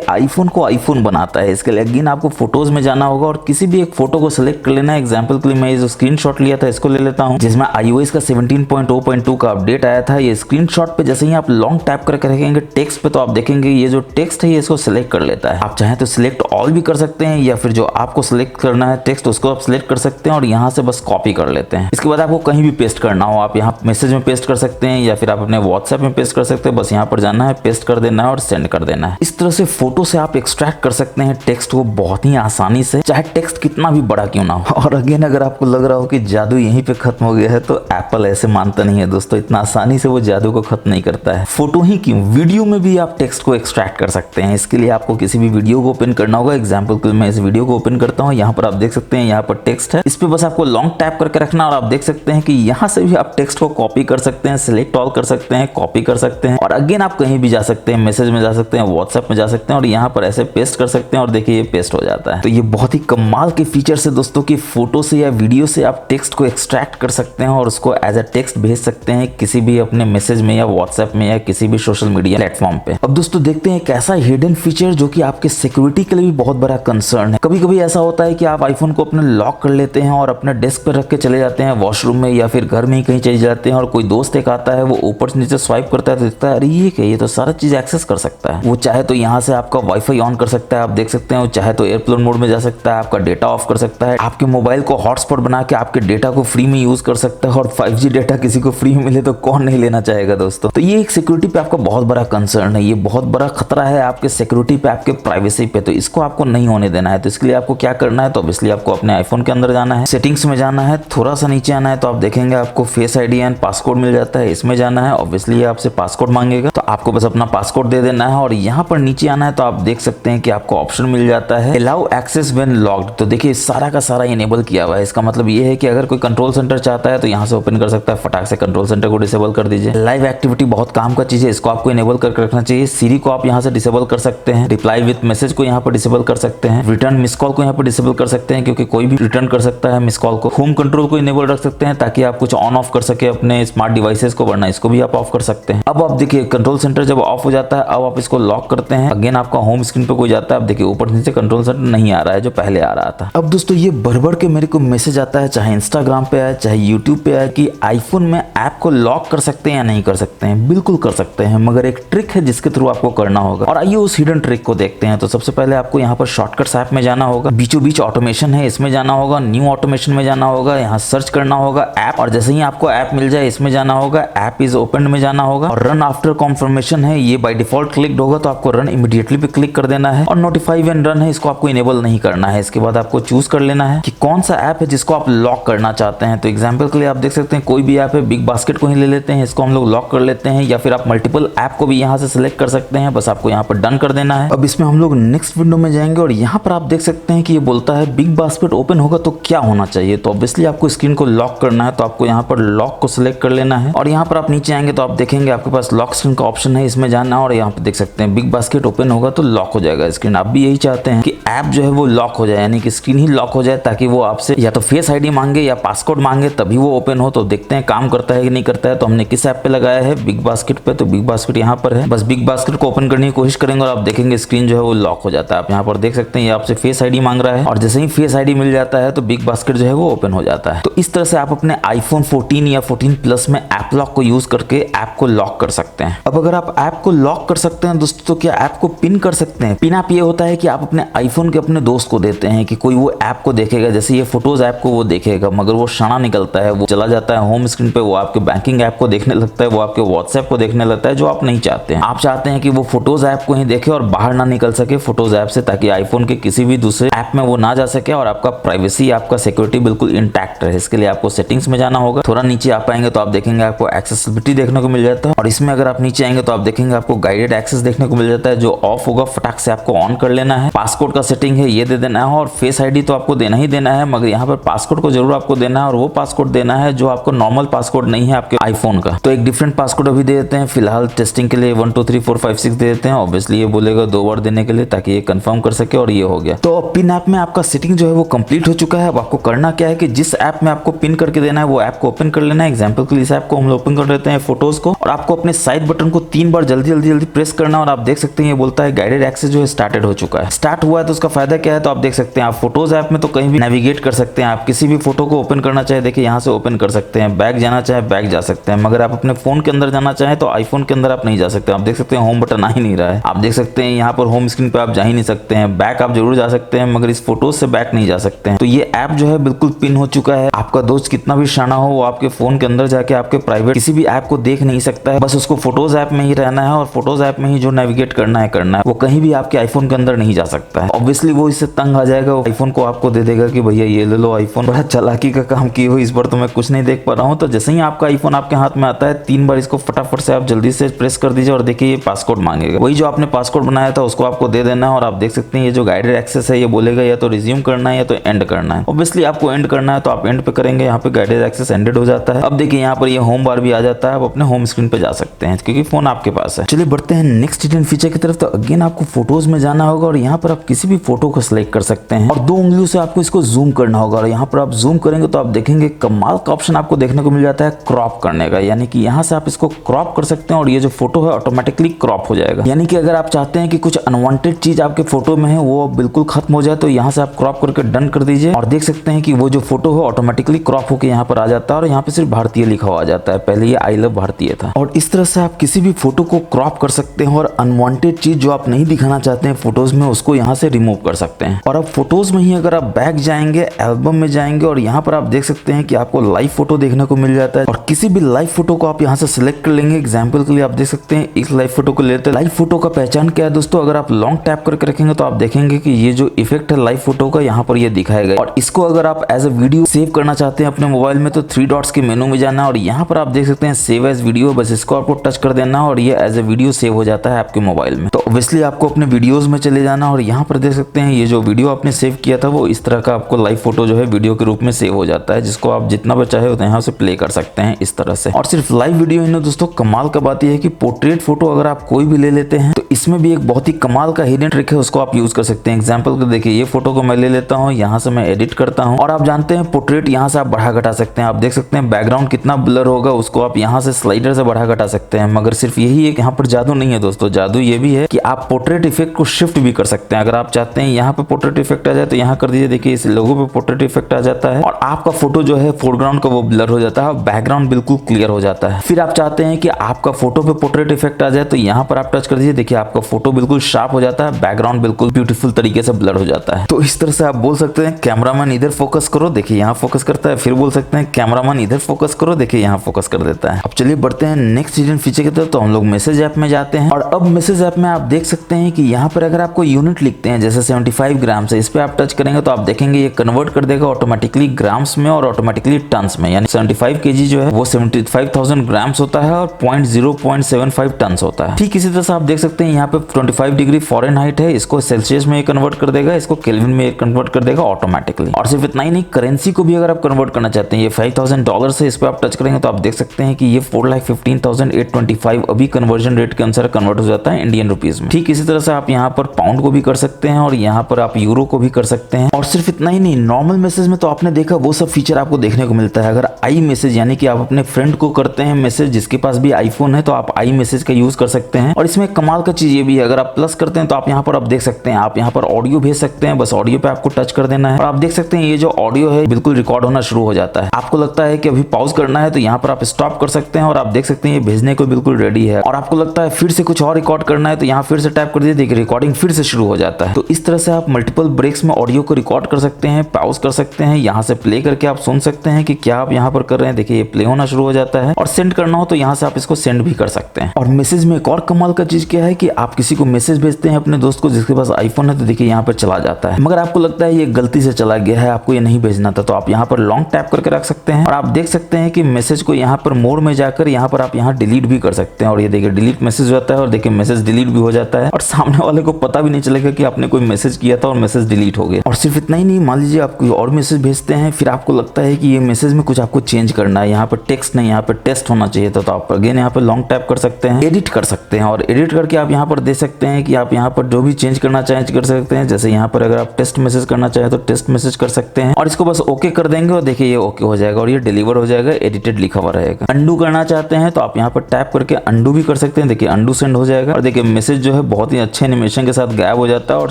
आईफोन को आईफोन बनाता है। इसके लिए अगेन आपको फोटोज में जाना होगा और किसी भी एक फोटो को सिलेक्ट कर लेना है। एग्जांपल के लिए मैं जो स्क्रीनशॉट लिया था इसको ले लेता हूं जिसमें iOS का 17.0.2 का अपडेट आया था। ये स्क्रीनशॉट पे जैसे ही आप लॉन्ग टैप करके रखेंगे टेक्स्ट पे तो आप देखेंगे ये जो टेक्स्ट है ये इसको सिलेक्ट कर लेता है। आप चाहें तो सिलेक्ट ऑल भी कर सकते हैं या फिर जो आपको सिलेक्ट करना है टेक्स्ट उसको आप सिलेक्ट कर सकते हैं और यहाँ से बस कॉपी कर लेते हैं। इसके बाद आपको कहीं भी पेस्ट करना हो आप यहाँ मैसेज में पेस्ट कर सकते हैं या फिर आप अपने व्हाट्सएप में पेस्ट कर सकते हैं। बस यहाँ पर जाना है, पेस्ट कर देना है और सेंड कर देना है। इस तरह से फोटो से आप एक्सट्रैक्ट कर सकते हैं टेक्स्ट को बहुत ही आसानी से, चाहे टेक्स्ट कितना भी बड़ा क्यों ना हो। और अगेन अगर आपको लग रहा हो कि जादू यहीं पे खत्म हो गया है तो एप्पल ऐसे मानता नहीं है दोस्तों, इतना आसानी से वो जादू को खत्म नहीं करता है। फोटो ही क्यों, वीडियो में भी आप टेक्स्ट को एक्सट्रैक्ट कर सकते हैं। इसके लिए आपको किसी भी वीडियो को ओपन करना होगा। एग्जाम्पल के लिए मैं इस वीडियो को ओपन करता हूँ। यहाँ पर आप देख सकते हैं यहाँ पर टेक्स्ट है, इस पे बस आपको लॉन्ग टैप करके रखना और आप देख सकते हैं कि यहाँ से भी आप टेक्स्ट को कॉपी कर सकते हैं, सिलेक्ट ऑल कर सकते हैं, कॉपी कर सकते हैं और अगेन आप कहीं भी जा सकते हैं, मैसेज में जा सकते हैं, व्हाट्सएप में जा सकते हैं और यहाँ पर ऐसे पेस्ट कर सकते हैं और देखिए ये पेस्ट हो जाता है। तो ये बहुत ही कमाल के फीचर है दोस्तों की फोटो से या वीडियो से आप टेक्स्ट को एक्सट्रैक्ट कर सकते हैं और उसको एज अ टेक्स्ट भेज सकते हैं किसी भी अपने मैसेज में या व्हाट्सएप में या किसी भी सोशल मीडिया प्लेटफॉर्म पे। अब दोस्तों देखते हैं एक ऐसा हिडन फीचर जो कि आपके सिक्योरिटी के लिए भी बहुत बड़ा कंसर्न है। कभी कभी ऐसा होता है कि आप आईफोन को अपने लॉक कर लेते हैं और अपने डेस्क पर रख के चले जाते हैं वॉशरूम में या फिर घर में ही कहीं चले जाते हैं और कोई दोस्त एक आता है वो ऊपर से नीचे स्वाइप करता है तो दिखता है अरे ये क्या, ये तो सारा चीज एक्सेस कर सकता है। वो चाहे तो यहाँ से आपका वाईफाई ऑन कर सकता है, आप देख सकते हैं, वो चाहे तो एयरप्लेन मोड में जा सकता है, आपका डेटा ऑफ कर सकता है, आपके मोबाइल को हॉटस्पॉट बना के आपके डेटा को फ्री में यूज कर सकता है। और 5G डेटा किसी को फ्री में मिले तो कौन नहीं लेना चाहेगा दोस्तों। तो ये एक सिक्योरिटी पे आपका बहुत बड़ा कंसर्न है, ये बहुत बड़ा खतरा है आपके सिक्योरिटी पे, आपके प्राइवेसी पे, तो इसको आपको नहीं होने देना है। तो इसके लिए आपको क्या करना है तो ऑब्वियसली आपको अपने आईफोन के अंदर जाना है, सेटिंग्स में जाना है, थोड़ा सा नीचे आना है तो आप देखेंगे आपको फेस आईडी एंड पासकोड मिल जाता है, इसमें जाना है। ऑब्वियसली ये आपसे पासकोड मांगेगा तो आपको बस अपना पासकोड दे देना है और यहाँ पर नीचे आना है तो आप देख सकते हैं कि आपको ऑप्शन मिल जाता है अलाउ एक्सेस व्हेन लॉग्ड। तो देखिए सारा का सारा इनेबल किया हुआ है। इसका मतलब ये है कि अगर कोई कंट्रोल सेंटर चाहता है तो यहाँ से ओपन कर सकता है, फटाक से कंट्रोल सेंटर को डिसेबल कर दीजिए। लाइव एक्टिविटी बहुत काम का चीज है, इसको आपको इनेबल करके रखना चाहिए। सीरी को आप यहाँ से डिसेबल कर सकते हैं, रिप्लाई विद मैसेज को यहाँ पर डिसेबल कर सकते हैं, रिटर्न मिस कॉल को यहाँ पर डिसेबल कर सकते हैं क्योंकि कोई भी रिटर्न कर सकता है मिस कॉल को। होम कंट्रोल को इनेबल रख सकते हैं ताकि आप कुछ ऑन ऑफ कर सके अपने स्मार्ट डिवाइसेस को, वरना इसको भी आप ऑफ कर सकते हैं। अब आप देखिए कंट्रोल सेंटर जब ऑफ हो जाता है, अब आप इसको लॉक करते हैं, अगेन आपका होम स्क्रीन पे कोई जाता है, अब देखिए ऊपर नीचे कंट्रोल सेंटर नहीं आ रहा है जो पहले आ रहा था। अब दोस्तों ये भर के मेरे को मैसेज आता है, चाहे इंस्टाग्राम पे आए चाहे यूट्यूब पे आए, कि आईफोन में ऐप को लॉक कर सकते हैं या नहीं कर सकते हैं। बिल्कुल कर सकते हैं, मगर एक ट्रिक है जिसके थ्रू आपको करना होगा और आइए उस हिडन ट्रिक को देखते हैं। तो सबसे पहले आपको यहाँ पर शॉर्टकट्स ऐप में जाना होगा, बीचों बीच ऑटोमेशन है इसमें जाना होगा, न्यू ऑटोमेशन में जाना होगा, यहाँ सर्च करना होगा ऐप और जैसे ही आपको ऐप मिल जाए इसमें जाना होगा, ऐप इज ओपन में जाना होगा और रन आफ्टर कॉन्फर्मेशन है, ये बाय डिफॉल्ट क्लिक्ड होगा तो आपको रन इमीडिएटली पे क्लिक कर देना है और नोटिफाई व्हेन रन है इसको आपको इनेबल नहीं करना है। इसके बाद आपको चूज कर लेना है कि कौन सा ऐप है जिसको आप लॉक करना चाहते हैं। तो एग्जांपल के लिए आप देख सकते हैं कोई भी ऐप है, बिग बास्केट को ही ले लेते हैं, इसको हम लोग लॉक कर लेते हैं या फिर आप मल्टीपल ऐप को भी यहाँ से सिलेक्ट कर सकते हैं, बस आपको यहाँ पर डन कर देना है। अब इसमें हम लोग नेक्स्ट विंडो में जाएंगे और यहाँ पर आप देख सकते हैं कि ये बोलता है बिग बास्केट ओपन होगा तो क्या होना चाहिए। तो ऑब्वियसली आपको स्क्रीन को लॉक करना है तो आपको यहाँ पर लॉक को सिलेक्ट कर लेना है और यहाँ पर आप नीचे आएंगे तो आप देखेंगे आपके पास लॉक स्क्रीन का ऑप्शन ऑप्शन है, इसमें जाना और यहाँ पे देख सकते हैं बिग बास्केट ओपन होगा तो लॉक हो जाएगा स्क्रीन। आप भी यही चाहते हैं कि ऐप जो है वो लॉक हो जाए, यानी कि स्क्रीन ही लॉक हो जाए, ताकि वो आपसे या तो फेस आईडी मांगे या पासकोड मांगे तभी वो ओपन हो। तो देखते हैं काम करता है कि नहीं करता है। तो हमने किस ऐप पे लगाया है, बिग बास्केट पे। तो बिग बास्केट यहाँ पर है, बस बिग बास्केट को ओपन करने की कोशिश करेंगे और आप देखेंगे स्क्रीन जो है वो लॉक हो जाता है। आप यहाँ पर देख सकते हैं ये आपसे फेस आईडी मांग रहा है और जैसे ही फेस आईडी मिल जाता है तो बिग बास्केट जो है वो ओपन हो जाता है। तो इस तरह से आप अपने आईफोन 14 या 14 प्लस में ऐप लॉक को यूज करके ऐप को लॉक कर सकते हैं। अब अगर आप ऐप को लॉक कर सकते हैं दोस्तों, तो क्या ऐप को पिन कर सकते हैं? पिन आप ये होता है कि आप अपने आईफोन के अपने दोस्त को देते हैं कि कोई वो ऐप को देखेगा, जैसे ये फोटोज ऐप को वो देखेगा, मगर वो शाना निकलता है, वो चला जाता है होम स्क्रीन पे, वो आपके बैंकिंग ऐप को देखने लगता है, वो आपके व्हाट्सएप को देखने लगता है, जो आप नहीं चाहते हैं। आप चाहते हैं कि वो फोटोज ऐप को ही देखे और बाहर ना निकल सके फोटोज ऐप से, ताकि आईफोन के किसी भी दूसरे ऐप में वो ना जा सके और आपका प्राइवेसी, आपका सिक्योरिटी बिल्कुल इंटैक्ट रहे। इसके लिए आपको सेटिंग्स में जाना होगा। थोड़ा नीचे आ पाएंगे तो आप देखेंगे आपको एक्सेसिबिलिटी देखने को मिल जाता है और इसमें अगर आप नीचे आएंगे तो आप देखेंगे आपको गाइडेड एक्सेस देखने को मिल जाता है। जो ऑफ होगा फटाक से आपको ऑन कर लेना है। पासकोड का सेटिंग है ये दे देना है और फेस आईडी तो आपको देना ही देना है, मगर यहाँ पर पासकोड को जरूर आपको देना है और वो पासकोड देना है जो आपको नॉर्मल पासकोड नहीं है आपके आईफोन का। तो एक डिफरेंट पासकोड अभी दे देते हैं फिलहाल टेस्टिंग के लिए, 1 2 3 4 5 6 दे देते हैं। ऑब्वियसली ये बोलेगा 2 बार देने के लिए ताकि ये कंफर्म कर सके और ये हो गया। तो पिन ऐप में आपका सेटिंग जो है वो कंप्लीट हो चुका है। अब आपको करना क्या है कि जिस ऐप में आपको पिन करके देना है वो ऐप को ओपन कर लेना है। एग्जांपल के लिए इस ऐप को हम लोग ओपन कर लेते हैं फोटोज को और आपको अपने साइड बटन को 3 बार जल्दी प्रेस करना और आप देख सकते हैं ये बोलता है गाइडेड एक्सेस जो है स्टार्टेड हो चुका है। स्टार्ट हुआ है तो उसका फायदा क्या है, तो आप देख सकते हैं आप फोटोज ऐप में तो कहीं भी नेविगेट कर सकते हैं। आप किसी भी फोटो को ओपन करना चाहे देखिए यहाँ से ओपन कर सकते हैं, बैक जाना चाहे बैक जा सकते हैं, मगर आप अपने फोन के अंदर जाना चाहे तो आईफोन के अंदर आप नहीं जा सकते। आप देख सकते हैं होम बटन आ ही नहीं रहा है। आप देख सकते हैं यहाँ पर होम स्क्रीन पे आप जा ही नहीं सकते हैं। बैक आप जरूर जा सकते हैं मगर इस फोटोज से बैक नहीं जा सकते हैं। तो ये ऐप जो है बिल्कुल पिन हो चुका है। आपका दोस्त कितना भी शाना हो वो आपके फोन के अंदर जाके आपके प्राइवेट किसी भी ऐप को देख नहीं सकता है। बस उसको फोटोज ऐप में ही रहना है और फोटोज ऐप में ही जो नेविगेट करना है वो कहीं भी आपके आईफोन के अंदर नहीं जा सकता है। ऑब्वियसली वो इससे तंग आ जाएगा, वो आईफोन को आपको दे देगा कि भैया ये ले लो आईफोन, बड़ा चालाकी का काम किए हो इस बार तो मैं कुछ नहीं देख पा रहा हूँ। तो जैसे ही आपका आईफोन आपके हाथ में आता है 3 बार इसको फटाफट से आप जल्दी से प्रेस कर दीजिए और देखिए ये पासकोड मांगेगा। वही जो आपने पासकोड बनाया था उसको आपको दे देना है और आप देख सकते हैं ये जो गाइडेड एक्सेस है ये बोलेगा या तो रिज्यूम करना है या तो एंड करना है। ऑब्वियसली आपको एंड करना है तो आप एंड पे करेंगे, यहाँ पे गाइडेड एक्सेस एंडेड हो जाता है। अब देखिए यहाँ पर ये होम बार भी आ जाता है, आप अपने होम स्क्रीन पे जा सकते हैं क्योंकि फोन आपके पास है। चलिए बढ़ते हैं नेक्स्ट हिडन फीचर की तरफ। तो अगेन आपको फोटोज में जाना होगा और यहाँ पर आप किसी भी फोटो को सिलेक्ट कर सकते हैं और 2 उंगलियों से आपको इसको जूम करना होगा और यहाँ पर आप जूम करेंगे तो आप देखेंगे कमाल का ऑप्शन आपको देखने को मिल जाता है क्रॉप करने का, यानी कि यहाँ से आप इसको क्रॉप कर सकते हैं और ये जो फोटो है ऑटोमेटिकली क्रॉप हो जाएगा। यानी कि अगर आप चाहते हैं कि कुछ अनवांटेड चीज आपके फोटो में है वो बिल्कुल खत्म हो जाए तो यहाँ से आप क्रॉप करके डन कर दीजिए और देख सकते हैं कि वो जो फोटो है ऑटोमेटिकली क्रॉप होकर यहाँ पर आ जाता है और यहाँ पे सिर्फ भारतीय लिखा हुआ आ जाता है। पहले ये आई लव भारतीय था। और इस तरह से आप किसी भी फोटो को क्रॉप कर सकते हैं और अनवांटेड चीज जो आप नहीं दिखाना चाहते हैं फोटोज में उसको यहाँ से रिमूव कर सकते हैं। और अब फोटोज में ही अगर आप बैक जाएंगे, एल्बम में जाएंगे और यहाँ पर आप देख सकते हैं कि आपको लाइव फोटो देखने को मिल जाता है और किसी भी लाइव फोटो को आप यहाँ से सिलेक्ट कर लेंगे। एग्जाम्पल के लिए आप देख सकते हैं इस लाइव फोटो को लेते हैं। लाइव फोटो का पहचान क्या है दोस्तों, अगर आप लॉन्ग टैप करके रखेंगे तो आप देखेंगे कि ये जो इफेक्ट है लाइव फोटो का यहाँ पर ये दिखाएगा। और इसको अगर आप एज ए वीडियो सेव करना चाहते हैं अपने मोबाइल में तो 3 डॉट्स के मेनू में जाना और यहाँ पर आप देख सकते हैं सेव एज वीडियो, बस इसको आपको टच कर देना और ये एज ए वीडियो सेव हो जाता है आपके मोबाइल में। तो ऑब्वियसली आपको अपने वीडियोज में चले जाना और यहाँ पर देख सकते हैं ये जो वीडियो आपने सेव किया था वो इस तरह का आपको लाइव फोटो जो है वीडियो के रूप में सेव हो जाता है, जिसको आप जितना भी चाहे उतना यहाँ से प्ले कर सकते हैं इस तरह से। और सिर्फ लाइव वीडियो ही नहीं दोस्तों, कमाल का बात यह है कि पोर्ट्रेट फोटो अगर आप कोई भी ले लेते हैं तो इसमें भी एक बहुत ही कमाल का हिडन ट्रिक है, उसको आप यूज कर सकते हैं। एग्जाम्पल को देखिए, ये फोटो को मैं ले लेता हूँ, यहाँ से मैं एडिट करता हूँ और आप जानते हैं पोर्ट्रेट यहाँ से आप बढ़ा घटा सकते हैं। आप देख सकते हैं बैकग्राउंड कितना ब्लर होगा उसको आप यहाँ से स्लाइडर से बढ़ा घटा सकते हैं। मगर सिर्फ यही एक यहाँ पर जादू नहीं है दोस्तों, जादू ये भी है कि आप पोर्ट्रेट इफेक्ट को शिफ्ट भी कर सकते हैं। अगर आप चाहते हैं यहाँ पे पोर्ट्रेट इफेक्ट आ जाए तो यहाँ कर दीजिए, देखिए इस लोगो पे पोर्ट्रेट इफेक्ट आ जाता है और आपका फोटो जो है फोरग्राउंड का वो ब्लर हो जाता है और बैकग्राउंड बिल्कुल क्लियर हो जाता है। फिर आप चाहते हैं कि आपका फोटो पे पोर्ट्रेट इफेक्ट आ जाए तो यहाँ पर आप टच कर दीजिए, देखिए आपका फोटो बिल्कुल शार्प हो जाता है, बैकग्राउंड बिल्कुल ब्यूटीफुल तरीके से ब्लर हो जाता है। तो इस तरह से आप बोल सकते हैं कैमरामैन इधर फोकस करो, देखिए यहाँ फोकस करता है। फिर बोल सकते हैं कैमरामैन इधर फोकस करो, देखिए यहाँ फोकस कर देता है। अब चलिए बढ़ते हैं नेक्स्ट हिडन फीचर की तरफ। तो हम लोग मैसेज ऐप में जाते हैं और अब मैसेज ऐप में आप देख सकते हैं कि यहाँ पर अगर आपको यूनिट लिखते हैं जैसे 75 ग्राम से, इस पे आप टच करेंगे तो आप देखेंगे ये कन्वर्ट कर देगा ऑटोमेटिकली ग्राम्स में और ऑटोमेटिकली टन्स में। यानी 75 केजी जो है वो 75,000 ग्राम्स होता है और 0.75 टन्स होता है। ठीक इसी तरह से आप देख सकते हैं यहाँ पे 25 डिग्री फॉरेनहाइट है, इसको सेल्सियस में कन्वर्ट कर देगा, इसको केल्विन में कन्वर्ट कर देगा ऑटोमेटिकली। और सिर्फ इतना ही नहीं, करेंसी को भी अगर आप कन्वर्ट करना चाहते हैं, ये $5,000 से, इस पे आप टच करेंगे तो आप देख सकते हैं कि ये 4,15,825 अभी अभी कन्वर्जन रेट के अनुसार कन्वर्ट हो जाता है इंडियन रुपीज में। ठीक इसी तरह से आप यहाँ पर पाउंड को भी कर सकते हैं और यहाँ पर आप यूरो को भी कर सकते हैं। और सिर्फ इतना ही नहीं, नॉर्मल मैसेज में तो आपने देखा वो सब फीचर आपको देखने को मिलता है। अगर आई मैसेज यानी कि आप अपने फ्रेंड को करते हैं मैसेज, जिसके पास भी आईफोन है तो आप आई मैसेज का यूज कर सकते हैं। और इसमें कमाल का चीज ये भी है, अगर आप प्लस करते हैं तो आप यहाँ पर आप देख सकते हैं, आप यहाँ पर ऑडियो भेज सकते हैं। बस ऑडियो पे आपको टच कर देना है और आप देख सकते हैं ये जो ऑडियो है बिल्कुल रिकॉर्ड होना शुरू हो जाता है। आपको लगता है कि अभी पॉज करना है तो यहाँ पर आप स्टॉप कर सकते हैं और आप देख सकते हैं ये भेजने को बिल्कुल रेडी है। और आपको लगता है फिर से कुछ और रिकॉर्ड करना है तो यहाँ फिर से टैप कर दीजिए, देखिए रिकॉर्डिंग फिर से शुरू हो जाता है। तो इस तरह से आप मल्टीपल ब्रेक्स में ऑडियो को रिकॉर्ड कर सकते हैं, पॉज कर सकते हैं, यहाँ से प्ले करके आप सुन सकते हैं कि क्या आप यहाँ पर कर रहे हैं। देखिए ये प्ले होना शुरू हो जाता है। और सेंड करना हो तो यहाँ से आप इसको सेंड भी कर सकते हैं। और मैसेज में एक और कमाल का चीज क्या है कि आप किसी को मैसेज भेजते हैं अपने दोस्त को जिसके पास आईफोन है तो देखिए यहाँ पर चला जाता है। मगर आपको लगता है ये गलती से चला गया है, आपको ये नहीं भेजना था, तो आप यहाँ पर लॉन्ग टैप करके रख सकते हैं। और आप देख सकते हैं कि मैसेज को यहाँ पर मोड में जाकर यहाँ पर आप यहाँ डिलीट भी कर सकते हैं। और ये देखिए डिलीट मैसेज होता है और देखिए मैसेज डिलीट भी हो जाता है और सामने वाले को पता भी नहीं चलेगा कि आपने कोई मैसेज किया था और मैसेज डिलीट हो गया। और सिर्फ इतना ही नहीं, मान लीजिए आप कोई और मैसेज भेजते हैं, फिर आपको लगता है कि ये मैसेज में कुछ आपको चेंज करना है, यहाँ पर टेक्स्ट नहीं यहाँ पर टेस्ट होना चाहिए था, तो आप अगेन यहाँ पर लॉन्ग टैप कर सकते हैं, एडिट कर सकते हैं। और एडिट करके आप यहाँ पर दे सकते हैं कि आप यहाँ पर जो भी चेंज करना चाहें कर सकते हैं। जैसे यहाँ पर अगर आप टेस्ट मैसेज करना चाहें तो टेस्ट मैसेज कर सकते हैं और इसको बस ओके कर देंगे और देखिए ये ओके हो जाएगा और ये डिलीवर हो जाएगा, एडिटेड लिखा हुआ रहेगा। अंडू करना चाहते हैं तो आप यहाँ पर टैप करके अंडू भी कर सकते हैं, देखिए अंडू सेंड हो जाएगा और देखिए मैसेज जो है बहुत ही अच्छे एनिमेशन के साथ गायब हो जाता है और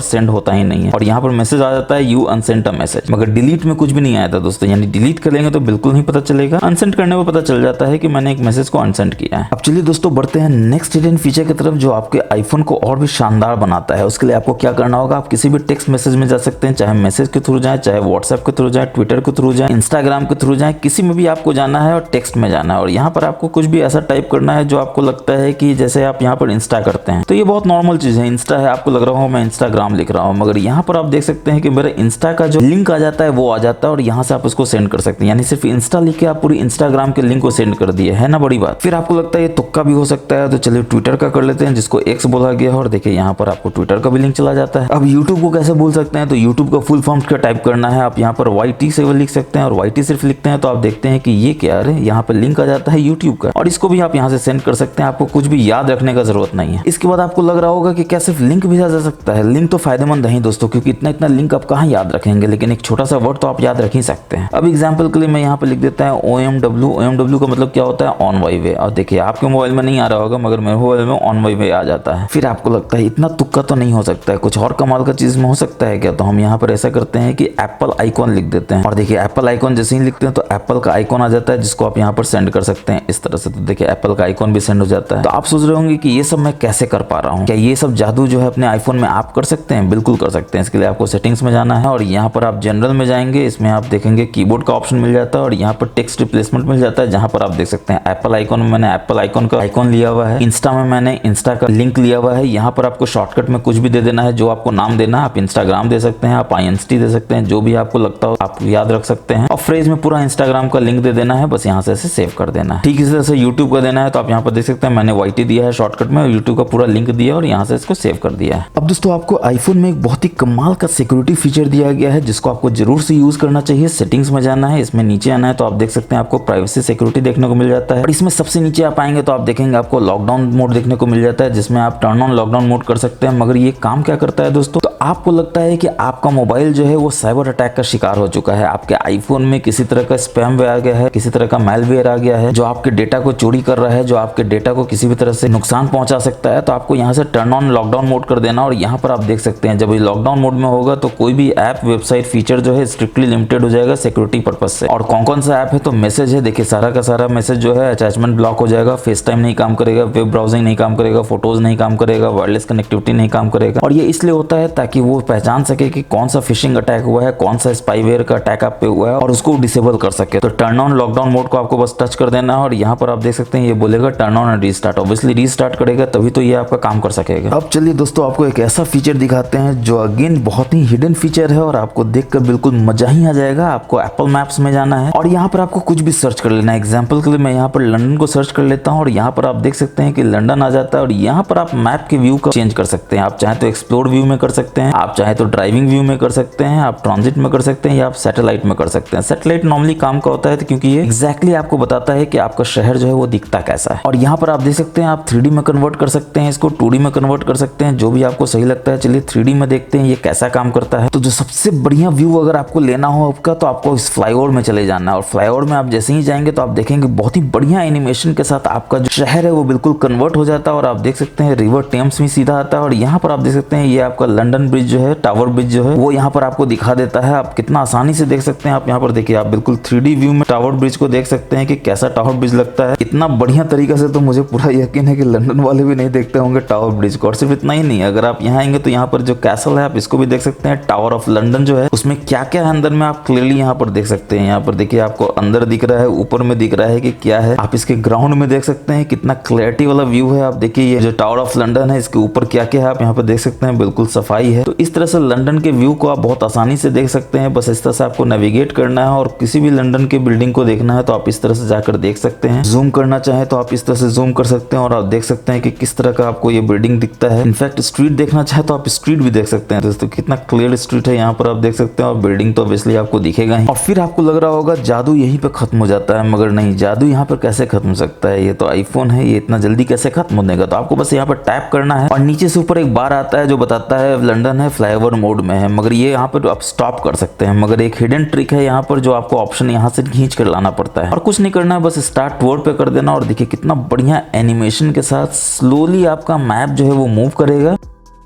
सेंड होता ही नहीं है। और यहाँ पर मैसेज आ जाता है यू अनसेंट अ मैसेज, मगर डिलीट में कुछ भी नहीं आया था दोस्तों, यानी डिलीट करेंगे तो बिल्कुल नहीं पता चलेगा, अनसेंड करने में पता चल जाता है कि मैंने एक मैसेज को अनसेंड किया है। अब चलिए दोस्तों बढ़ते हैं नेक्स्ट हिडन फीचर की तरफ जो आपके आईफोन को और भी शानदार बनाता है। उसके लिए आपको क्या करना होगा, आप किसी भी टेक्स्ट मैसेज में जा सकते हैं, चाहे मैसेज के थ्रू जाए, चाहे व्हाट्सएप के थ्रू जाए, ट्विटर के थ्रू जाए, इंस्टाग्राम के थ्रू जाए, किसी में भी आपको जाना है और टेक्स्ट में जाना है। और यहाँ पर आपको कुछ भी ऐसा टाइप करना है जो आपको लगता है कि जैसे आप यहाँ पर इंस्टा करते हैं तो ये बहुत नॉर्मल चीज है, इंस्टा है, आपको लग रहा हो मैं इंस्टाग्राम लिख रहा हूँ, मगर यहाँ पर आप देख सकते हैं कि मेरा इंस्टा का जो लिंक आ जाता है वो आ जाता है और यहाँ से आप उसको सेंड कर सकते हैं। यानी सिर्फ इंस्टा लिख के आप पूरी इंस्टाग्राम के लिंक को सेंड कर दिए, है ना बड़ी बात। फिर आपको लगता है ये तुक्का भी हो सकता है तो चलिए ट्विटर का कर लेते हैं जिसको एक्स बोला गया है और देखिए यहाँ पर आपको ट्विटर का भी लिंक चला जाता है। अब यूट्यूब को कैसे बोल सकते हैं, तो यूट्यूब का फुल फॉर्म क्या टाइप करना है, आप यहाँ पर YT से लिख सकते हैं और YT सिर्फ लिखते हैं तो आप देखते हैं कि ये क्या है, यहाँ पर लिंक आ जाता है यूट्यूब का और इसको भी आप यहाँ से सेंड कर सकते हैं, आपको कुछ भी याद रखने का जरूरत नहीं है। इसके बाद आपको लग रहा होगा कि क्या सिर्फ लिंक भेजा जा सकता है, लिंक तो फायदेमंद है दोस्तों, क्योंकि इतना इतना लिंक आप कहाँ याद रखेंगे, लेकिन एक छोटा सा वर्ड तो आप याद रख ही सकते हैं। अब एग्जाम्पल के लिए मैं यहाँ पे लिख देता है OMW का मतलब क्या होता है, ऑन माई वे। और देखिए आपके मोबाइल में नहीं आ रहा होगा मगर मेरे मोबाइल में ऑन माई वे आ जाता है। फिर आपको लगता है इतना तुक्का तो नहीं हो सकता है, कुछ और कमाल का चीज में हो सकता है क्या, तो हम यहाँ पर ऐसा करते हैं कि एप्पल आइकॉन लिख देते हैं और देखिए एप्पल आइकॉन जैसे ही लिखते हैं तो एप्पल का आइकॉन आ जाता है जिसको आप यहाँ पर सेंड कर सकते हैं इस तरह से। तो देखिए एप्पल का आइकॉन भी सेंड हो जाता है। तो आप सोच रहे होंगे कि ये सब मैं कैसे कर पा रहा हूँ, क्या ये सब जादू जो है अपने आईफोन में आप कर सकते हैं? बिल्कुल कर सकते हैं। इसके लिए आपको सेटिंग्स में जाना है और यहाँ पर आप जनरल में जाएंगे, इसमें आप देखेंगे कीबोर्ड का ऑप्शन मिल जाता है और यहाँ पर टेक्स्ट रिप्लेसमेंट मिल जाता है, जहाँ पर आप देख सकते हैं एप्पल आइकॉन में मैंने एप्पल आइकॉन का आइकॉन लिया हुआ है, इंस्टा में मैंने इंस्टा का लिंक लिया हुआ है। यहाँ पर आपको शॉर्टकट में कुछ भी दे देना है, जो आपको नाम देना है, आप इंस्टाग्राम दे सकते हैं, आप INST दे सकते हैं, जो भी आपको लगता हो आप याद रख सकते हैं। और फ्रेज में पूरा इंस्टाग्राम का लिंक दे देना है, बस यहाँ से ऐसे सेव कर देना है। ठीक इसी तरह से यूट्यूब का देना है, तो आप यहाँ पर देख सकते हैं मैंने YT दिया है शॉर्टकट में, यूट्यूब का पूरा लिंक दिया और यहाँ से इसको सेव कर दिया है। अब दोस्तों आपको आईफोन में एक बहुत ही कमाल का सिक्योरिटी फीचर दिया गया है जिसको आपको जरूर से यूज करना चाहिए। सेटिंग्स में जाना है, इसमें नीचे आना है तो आप देख सकते हैं आपको प्राइवेसी सिक्योरिटी देखने को मिल जाता है और इसमें सबसे नीचे आप आएंगे तो आप देखेंगे आपको लॉकडाउन मोड देखने को मिल जाता है जिसमें आप टर्न ऑन लॉकडाउन मोड कर सकते हैं। मगर ये काम क्या करता है दोस्तों, तो आपको लगता है कि आपका मोबाइल जो है वो साइबर अटैक का शिकार हो चुका है, आपके आईफोन में किसी तरह का स्पैमवेयर आ गया है, किसी तरह का मैलवेयर आ गया है जो आपके डेटा को चोरी कर रहा है, जो आपके डेटा को किसी भी तरह से नुकसान पहुंचा सकता है, तो आपको यहाँ से टर्न ऑन लॉकडाउन मोड कर देना। और यहाँ पर आप देख सकते हैं जब ये लॉकडाउन मोड में होगा तो कोई भी ऐप वेबसाइट फीचर जो है स्ट्रिक्टली लिमिटेड हो जाएगा सिक्योरिटी पर्पज से। और कौन कौन सा ऐप है, तो मैसेज है, देखिए सारा का सारा मैसेज जो है अटैचमेंट ब्लॉक हो जाएगा, फेस टाइम नहीं काम करेगा, वेब ब्राउजिंग नहीं काम करेगा, फोटोज नहीं काम करेगा, वायरलेस कनेक्टिविटी नहीं काम करेगा। और ये इसलिए होता है ताकि वो पहचान सके कि कौन सा फिशिंग अटैक हुआ है, कौन सा स्पाईवेयर का अटैक आप पे हुआ है और उसको डिसेबल कर सके। तो टर्न ऑन लॉकडाउन मोड को आपको बस टच कर देना है और यहाँ पर आप देख सकते हैं ये बोलेगा turn on and restart. Obviously restart करेगा तभी तो ये आपका काम कर सकेगा। अब चलिए दोस्तों आपको एक ऐसा फीचर दिखाते हैं जो अगेन बहुत ही हिडन फीचर है और आपको देखकर बिल्कुल मजा ही आ जाएगा। आपको एप्पल मैप्स में जाना है और यहाँ पर आपको कुछ भी सर्च कर लेना है। एग्जाम्पल के लिए मैं यहाँ पर लंदन को सर्च कर लेता हूँ और यहाँ पर आप देख सकते हैं कि लंदन आ जाता है और यहाँ पर आप मैप के व्यू का चेंज कर सकते हैं। आप चाहे तो एक्सप्लोर व्यू में कर सकते हैं, आप चाहे तो ड्राइविंग व्यू में कर सकते हैं, आप ट्रांजिट में कर सकते हैं या आप सैटेलाइट में कर सकते हैं। सैटेलाइट नॉर्मली काम का होता है क्योंकि ये एग्जैक्टली आपको बताता है कि आपका शहर जो है वो दिखता कैसा है। और यहाँ पर आप देख सकते हैं आप 3D में कन्वर्ट कर सकते हैं, इसको 2D में कन्वर्ट कर सकते हैं, जो भी आपको सही लगता है। चलिए 3D में देखते हैं ये कैसा काम करता है। तो जो सबसे बढ़िया व्यू अगर आपको लेना हो आपका, तो आपको इस फ्लाईओवर में चले जाना है। और फ्लाईओवर में आप जैसे ही जाएंगे तो आप देखेंगे बहुत ही बढ़िया एनिमेशन के साथ आपका जो शहर है वो बिल्कुल कन्वर्ट हो जाता है। और आप देख सकते हैं रिवर टेम्स भी सीधा आता है। और यहाँ पर आप देख सकते हैं ये आपका लंदन ब्रिज जो है, टावर ब्रिज जो है, वो यहाँ पर आपको दिखा देता है। आप कितना आसानी से देख सकते हैं। आप यहाँ पर देखिए, आप बिल्कुल 3D व्यू में टावर ब्रिज को देख सकते हैं कि कैसा टावर ब्रिज लगता है। इतना बढ़िया तरीका से तो मुझे पूरा यकीन है कि लंदन वाले भी नहीं देखते होंगे टावर ब्रिज को। और सिर्फ इतना ही नहीं, अगर आप यहाँ आएंगे तो यहाँ पर जो कैसल है आप इसको भी देख सकते हैं। टावर ऑफ लंदन जो है उसमें क्या क्या है अंदर में आप क्लियरली यहाँ पर देख सकते हैं। यहाँ पर देखिए आपको अंदर दिख रहा है, ऊपर में दिख रहा है कि क्या है। आप इसके ग्राउंड में देख सकते हैं कितना क्लैरिटी वाला व्यू है। आप देखिए ये जो टावर ऑफ लंदन है इसके ऊपर क्या क्या है आप यहाँ पर देख सकते हैं, बिल्कुल सफाई है। तो इस तरह से लंदन के व्यू को आप बहुत आसानी से देख सकते हैं। बस इस तरह से आपको नेविगेट करना है और किसी भी लंदन की बिल्डिंग को देखना है तो आप इस तरह से जाकर देख सकते हैं। जूम करना चाहे तो आप इस तरह से जूम कर सकते हैं और आप देख सकते हैं कि किस तरह का आपको ये बिल्डिंग दिखता है। इनफैक्ट स्ट्रीट देखना चाहे तो आप स्ट्रीट भी देख सकते हैं। दोस्तों कितना क्लियर स्ट्रीट है यहाँ पर आप देख सकते हैं। और बिल्डिंग तो ऑब्वियसली आपको दिखेगा ही। और फिर आपको लग रहा होगा जादू यहीं पे खत्म हो जाता है, मगर नहीं, जादू यहाँ पर कैसे खत्म हो सकता है। ये तो आईफोन है, ये इतना जल्दी कैसे खत्म हो देगा। तो आपको बस यहाँ पर टैप करना है और नीचे से ऊपर एक बार आता है जो बताता है लंदन है फ्लाईओवर मोड में है। मगर ये यहाँ पर आप स्टॉप कर सकते हैं। मगर एक हिडन ट्रिक है यहाँ पर जो आपको ऑप्शन यहाँ से खींच कर लाना पड़ता है। और कुछ नहीं करना है, बस स्टार्ट वर्ड पे कर देना। और देखिए कितना बढ़िया एनिमेशन के साथ स्लोली आपका मैप जो है वो मूव करेगा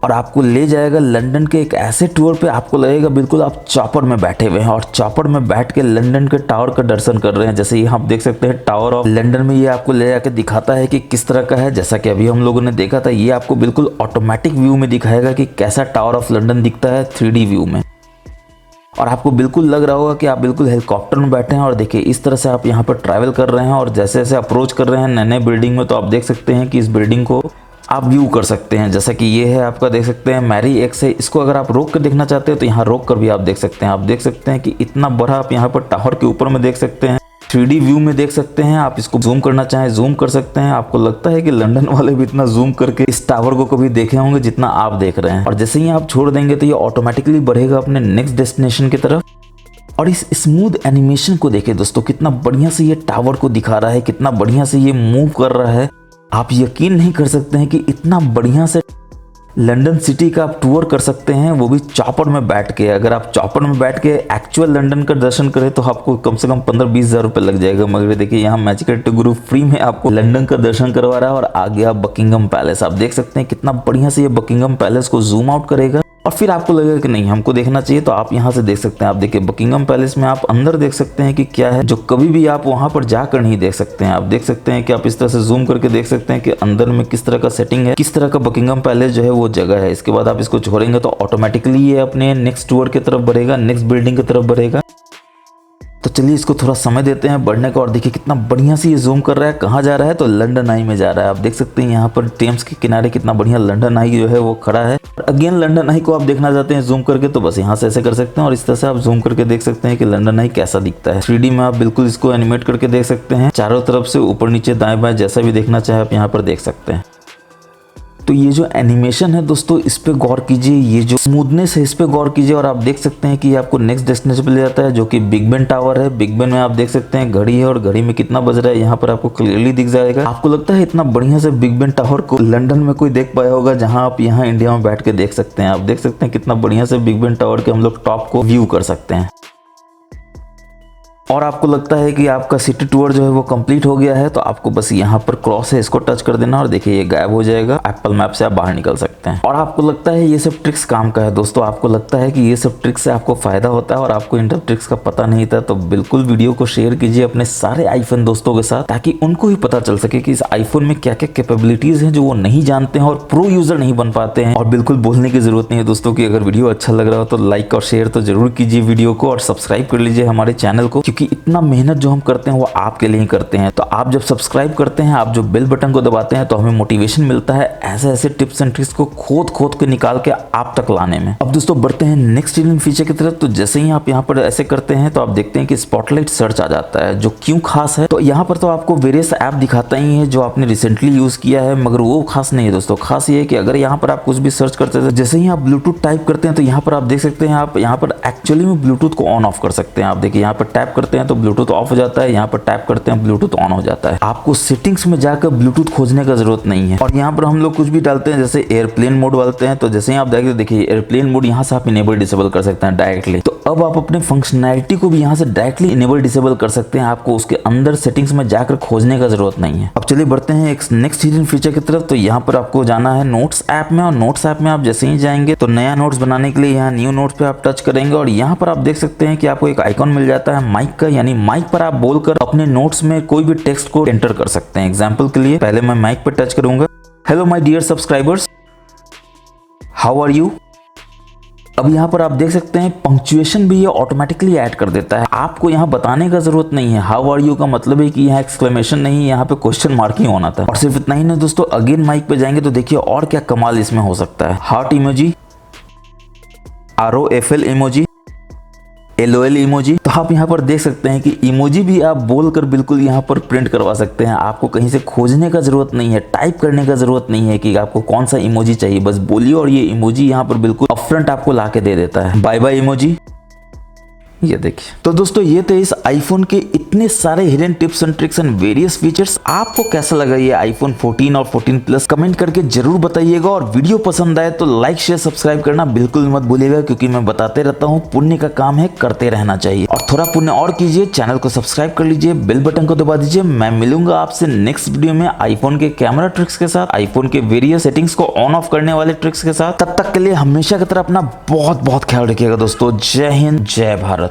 और आपको ले जाएगा लंदन के एक ऐसे टूर पे, आपको लगेगा बिल्कुल आप चॉपर में बैठे हुए हैं और चॉपर में बैठ के लंदन के टावर का दर्शन कर रहे हैं। जैसे ये आप देख सकते हैं टावर ऑफ लंदन में ये आपको ले जाकर दिखाता है कि किस तरह का है। जैसा कि अभी हम लोगों ने देखा था, ये आपको बिल्कुल ऑटोमेटिक व्यू में दिखाएगा कि कैसा टावर ऑफ लंदन दिखता है 3D व्यू में। और आपको बिल्कुल लग रहा होगा कि आप बिल्कुल हेलीकॉप्टर में बैठे हैं। और देखिए इस तरह से आप यहाँ पर ट्रैवल कर रहे हैं और जैसे जैसे अप्रोच कर रहे हैं नए नए बिल्डिंग में, तो आप देख सकते हैं कि इस बिल्डिंग को आप व्यू कर सकते हैं। जैसा कि ये है आपका देख सकते हैं मैरी एक्स है। इसको अगर आप रोक कर देखना चाहते हैं तो यहाँ रोक कर भी आप देख सकते हैं। आप देख सकते हैं कि इतना बड़ा आप यहाँ पर टावर के ऊपर में देख सकते हैं, 3D व्यू में देख सकते हैं। आप इसको जूम करना चाहें जूम कर सकते हैं। आपको लगता है कि लंदन वाले भी इतना जूम करके इस टावर को कभी देखे होंगे जितना आप देख रहे हैं। और जैसे ही आप छोड़ देंगे तो ये ऑटोमेटिकली बढ़ेगा अपने नेक्स्ट डेस्टिनेशन की तरफ। और इस स्मूथ एनिमेशन को देखिए दोस्तों, कितना बढ़िया से ये टावर को दिखा रहा है, कितना बढ़िया से ये मूव कर रहा है। आप यकीन नहीं कर सकते हैं कि इतना बढ़िया से लंदन सिटी का आप टूर कर सकते हैं, वो भी चॉपर में बैठ के। अगर आप चॉपर में बैठ के एक्चुअल लंदन का दर्शन करें तो आपको कम से कम 15-20 हज़ार रुपये लग जाएगा। मगर देखिए यहाँ मैजिकल टिक ग्रुप फ्री में आपको लंदन का दर्शन करवा रहा है। और आगे आप बकिंगम पैलेस आप देख सकते हैं, कितना बढ़िया से ये बकिंगम पैलेस को जूम आउट करेगा। और फिर आपको लगेगा कि नहीं हमको देखना चाहिए तो आप यहाँ से देख सकते हैं। आप देखिए बकिंगम पैलेस में आप अंदर देख सकते हैं कि क्या है जो कभी भी आप वहां पर जाकर नहीं देख सकते हैं। आप देख सकते हैं कि आप इस तरह से जूम करके देख सकते हैं कि अंदर में किस तरह का सेटिंग है, किस तरह का बकिंगम पैलेस जो है वो जगह है। इसके बाद आप इसको छोड़ेंगे तो ऑटोमेटिकली ये अपने नेक्स्ट टूर की तरफ बढ़ेगा, नेक्स्ट बिल्डिंग की तरफ बढ़ेगा। तो चलिए इसको थोड़ा समय देते हैं बढ़ने का। और देखिए कितना बढ़िया से ये जूम कर रहा है, कहाँ जा रहा है तो लंदन आई में जा रहा है। आप देख सकते हैं यहाँ पर टेम्स के किनारे कितना बढ़िया लंदन आई जो है वो खड़ा है। और अगेन लंदन आई को आप देखना चाहते हैं जूम करके तो बस यहाँ से ऐसे कर सकते हैं और इस तरह से आप जूम करके देख सकते हैं कि लंदन आई कैसा दिखता है। 3D में आप बिल्कुल इसको एनिमेट करके देख सकते हैं, चारों तरफ से ऊपर नीचे दाएं बाएं जैसा भी देखना चाहे आप यहाँ पर देख सकते हैं। तो ये जो एनिमेशन है दोस्तों इस पे गौर कीजिए, ये जो स्मूथनेस है इस पे गौर कीजिए। और आप देख सकते हैं कि ये आपको नेक्स्ट डेस्टिनेशन पे ले जाता है जो कि बिग बेन टावर है। बिग बेन में आप देख सकते हैं घड़ी है और घड़ी में कितना बज रहा है यहाँ पर आपको क्लियरली दिख जाएगा। आपको लगता है इतना बढ़िया से बिग बेन टावर को लंदन में कोई देख पाया होगा जहाँ आप यहाँ इंडिया में बैठ के देख सकते हैं। आप देख सकते हैं कितना बढ़िया से बिग बेन टावर के हम लोग टॉप को व्यू कर सकते हैं। और आपको लगता है कि आपका सिटी टूर जो है वो कंप्लीट हो गया है तो आपको बस यहाँ पर क्रॉस है इसको टच कर देना और देखिए ये गायब हो जाएगा। एप्पल मैप से आप बाहर निकल सकते हैं। और आपको लगता है ये सब ट्रिक्स काम का है दोस्तों, आपको लगता है कि ये सब ट्रिक्स से आपको फायदा होता है और आपको इन सब ट्रिक्स का पता नहीं था तो बिल्कुल वीडियो को शेयर कीजिए अपने सारे आईफोन दोस्तों के साथ ताकि उनको ही पता चल सके कि इस आईफोन में क्या क्या कैपेबिलिटीज हैं जो वो नहीं जानते हैं और प्रो यूजर नहीं बन पाते हैं। और बिल्कुल बोलने की जरूरत नहीं है दोस्तों की अगर वीडियो अच्छा लग रहा हो तो लाइक और शेयर तो जरूर कीजिए वीडियो को और सब्सक्राइब कर लीजिए हमारे चैनल को, क्योंकि इतना मेहनत जो हम करते हैं वो आपके लिए ही करते हैं। तो आप जब सब्सक्राइब करते हैं, आप जो बेल बटन को दबाते हैं तो हमें मोटिवेशन मिलता है ऐसे ऐसे टिप्स एंड ट्रिक्स को खोद के निकाल के आप तक लाने में। अब दोस्तों बढ़ते हैं नेक्स्ट हिडन फीचर की तरफ। तो जैसे ही आप यहाँ पर ऐसे करते हैं तो आप देखते हैं कि स्पॉटलाइट सर्च आ जाता है जो क्यों खास है। तो यहाँ पर तो आपको वेरियस ऐप दिखाता ही है जो आपने रिसेंटली यूज किया है, मगर वो खास नहीं है दोस्तों। खास ये है कि अगर यहाँ पर आप कुछ भी सर्च करते हैं, जैसे ही आप ब्लूटूथ टाइप करते हैं तो यहाँ पर आप देख सकते हैं आप यहाँ पर एक्चुअली में ब्लूटूथ को ऑन ऑफ कर सकते हैं। आप देखिए यहाँ पर टैप करते करते हैं तो ब्लूटूथ ऑफ हो जाता है, यहाँ पर टैप करते हैं ब्लूटूथ ऑन हो जाता है। आपको सेटिंग्स में जाकर ब्लूटूथ खोजने का जरूरत नहीं है। और यहाँ पर हम लोग कुछ भी डालते हैं, जैसे एयरप्लेन मोड डालते हैं तो जैसे ही आप देखिए एयरप्लेन मोड यहाँ से आप इनेबल डिसेबल कर सकते हैं डायरेक्टली। तो अब आप अपने फंक्शनैलिटी को भी यहाँ से डायरेक्टली इनेबल डिसेबल कर सकते हैं, आपको उसके अंदर सेटिंग्स में जाकर खोजने का जरूरत नहीं है। अब चलिए बढ़ते हैं एक नेक्स्ट हिडन फीचर की तरफ। तो यहाँ पर आपको जाना है नोट्स ऐप में, और नोट्स ऐप में आप जैसे ही जाएंगे तो नया नोट्स बनाने के लिए यहाँ न्यू नोट्स पे आप टच करेंगे और यहाँ पर आप देख सकते हैं कि आपको एक आइकॉन मिल जाता है माइक का, यानी माइक पर आप बोलकर अपने नोट्स में कोई भी टेक्स्ट को एंटर कर सकते हैं। एग्जाम्पल के लिए पहले मैं माइक पर टच करूंगा। Hello my dear subscribers, how are you. अब यहाँ पर आप देख सकते हैं पंक्चुएशन भी ये ऑटोमेटिकली ऐड कर देता है, आपको यहाँ बताने का जरूरत नहीं है। हाउ आर यू का मतलब है कि यहाँ एक्सक्लेमेशन नहीं, यहाँ पे क्वेश्चन मार्क ही होना था। और सिर्फ इतना ही नहीं दोस्तों, अगेन माइक पे जाएंगे तो देखिए और क्या कमाल इसमें हो सकता है। Heart emoji, ROFL emoji, LOL emoji. तो आप यहाँ पर देख सकते हैं कि इमोजी भी आप बोलकर बिल्कुल यहाँ पर प्रिंट करवा सकते हैं। आपको कहीं से खोजने का जरूरत नहीं है, टाइप करने का जरूरत नहीं है कि आपको कौन सा इमोजी चाहिए, बस बोलिए और ये इमोजी यहाँ पर बिल्कुल अपफ्रंट आपको ला के दे देता है। बाय बाय इमोजी, ये देखिए। तो दोस्तों ये थे इस आईफोन के इतने सारे hidden tips and tricks and various features. आपको कैसा लगा ये आईफोन 14 और 14 प्लस, कमेंट करके जरूर बताइएगा। और वीडियो पसंद आए तो लाइक शेयर सब्सक्राइब करना बिल्कुल मत भूलिएगा, क्योंकि मैं बताते रहता हूँ पुण्य का काम है, करते रहना चाहिए। और थोड़ा पुण्य और कीजिए, चैनल को सब्सक्राइब कर लीजिए, बेल बटन को दबा दीजिए। मैं मिलूंगा आपसे नेक्स्ट वीडियो में आईफोन के कैमरा ट्रिक्स के साथ, आईफोन के वेरियस सेटिंग्स को ऑन ऑफ करने वाले ट्रिक्स के साथ। तब तक के लिए हमेशा की तरह अपना बहुत बहुत ख्याल रखिएगा दोस्तों। जय हिंद, जय भारत।